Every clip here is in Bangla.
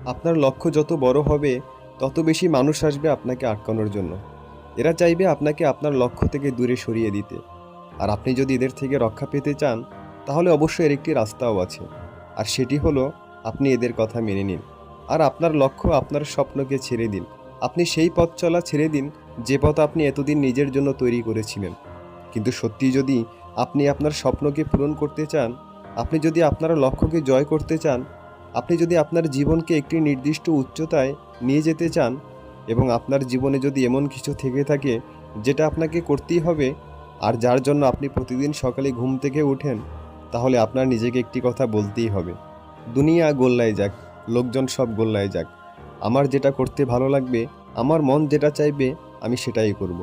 আপনার লক্ষ্য যত বড় হবে তত বেশি মানুষ আসবে আপনাকে আটকানোর জন্য। এরা চাইবে আপনাকে আপনার লক্ষ্য থেকে দূরে সরিয়ে দিতে। আর আপনি যদি এদের থেকে রক্ষা পেতে চান তাহলে অবশ্যই এর একটি রাস্তাও আছে। আর সেটি হলো আপনি এদের কথা মেনে নিন। আর আপনার লক্ষ্য, আপনার স্বপ্নকে ছেড়ে দিন। আপনি সেই পথ চলা ছেড়ে দিন যে পথ আপনি এতদিন নিজের জন্য তৈরি করেছিলেন। কিন্তু সত্যি যদি আপনি আপনার স্বপ্নকে পূরণ করতে চান, আপনি যদি আপনার লক্ষ্যকে জয় করতে চান, আপনি যদি আপনার জীবনকে একটি নির্দিষ্ট উচ্চতায় নিয়ে যেতে চান এবং আপনার জীবনে যদি এমন কিছু থেকে থাকে যেটা আপনাকে করতেই হবে আর যার জন্য আপনি প্রতিদিন সকালে ঘুম থেকে ওঠেন, তাহলে আপনার নিজেকে একটি কথা বলতেই হবে, দুনিয়া গোল্লায় যাক, লোকজন সব গোল্লায় যাক, আমার যেটা করতে ভালো লাগবে, আমার মন যেটা চাইবে আমি সেটাই করব।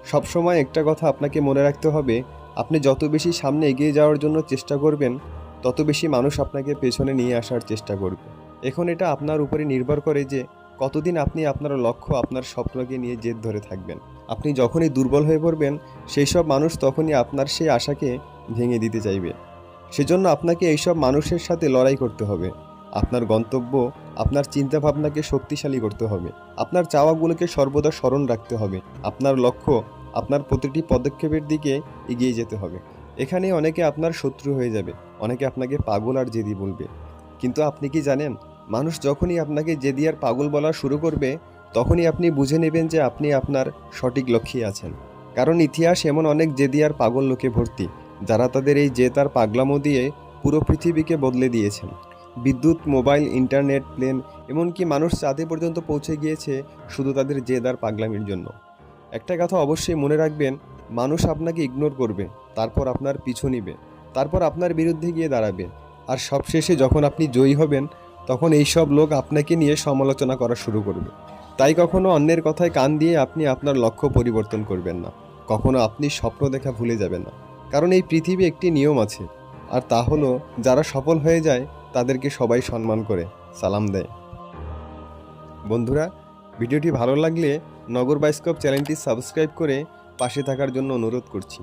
সবসময় একটা কথা আপনাকে মনে রাখতে হবে, আপনি যত বেশি সামনে এগিয়ে যাওয়ার জন্য চেষ্টা করবেন তত বেশি মানুষ আপনাকে পেছনে নিয়ে আসার চেষ্টা করবে। এখন এটা আপনার উপরে নির্ভর করে যে কতদিন আপনি আপনার লক্ষ্য, আপনার স্বপ্নকে নিয়ে জেদ ধরে থাকবেন। আপনি যখনই দুর্বল হয়ে পড়বেন সেই সব মানুষ তখনই আপনার সেই আশাকে ভেঙে দিতে চাইবে। সেজন্য আপনাকে এইসব মানুষের সাথে লড়াই করতে হবে। আপনার গন্তব্য, আপনার চিন্তাভাবনাকে শক্তিশালী করতে হবে। আপনার চাওয়াগুলোকে সর্বদা স্মরণ রাখতে হবে। আপনার লক্ষ্য, আপনার প্রতিটি পদক্ষেপের দিকে এগিয়ে যেতে হবে। এখানে অনেকে আপনার শত্রু হয়ে যাবে, অনেকে আপনাকে পাগল আর জেদি বলবে। কিন্তু আপনি কি জানেন, মানুষ যখনই আপনাকে জেদি আর পাগল বলা শুরু করবে তখনই আপনি বুঝে নেবেন যে আপনি আপনার সঠিক লক্ষ্যে আছেন। কারণ ইতিহাস এমন অনেক জেদি আর পাগল লোকে ভর্তি যারা তাদের এই জেদ আর পাগলামো দিয়ে পুরো পৃথিবীকে বদলে দিয়েছেন। বিদ্যুৎ, মোবাইল, ইন্টারনেট, প্লেন, এমনকি মানুষ চাঁদে পর্যন্ত পৌঁছে গিয়েছে শুধু তাদের জেদ আর পাগলামির জন্য। একটা কথা অবশ্যই মনে রাখবেন, মানুষ আপনাকে ইগনোর করবে, তারপর আপনার পিছু নিবে, তারপর আপনার বিরুদ্ধে গিয়ে দাঁড়াবে। আর সবশেষে যখন আপনি জয়ী হবেন তখন এই সব লোক আপনাকে নিয়ে সমালোচনা করা শুরু করবে। তাই কখনো অন্যের কথায় কান দিয়ে আপনি আপনার লক্ষ্য পরিবর্তন করবেন না। কখনো আপনি স্বপ্ন দেখা ভুলে যাবেন না। কারণ এই পৃথিবী একটি নিয়ম আছে, আর তা হলো যারা সফল হয়ে যায় তাদেরকে সবাই সম্মান করে, সালাম দেয়। বন্ধুরা, ভিডিওটি ভালো লাগলে নগর বায়োস্কোপ চ্যানেলটি সাবস্ক্রাইব করে পাশে থাকার জন্য অনুরোধ করছি।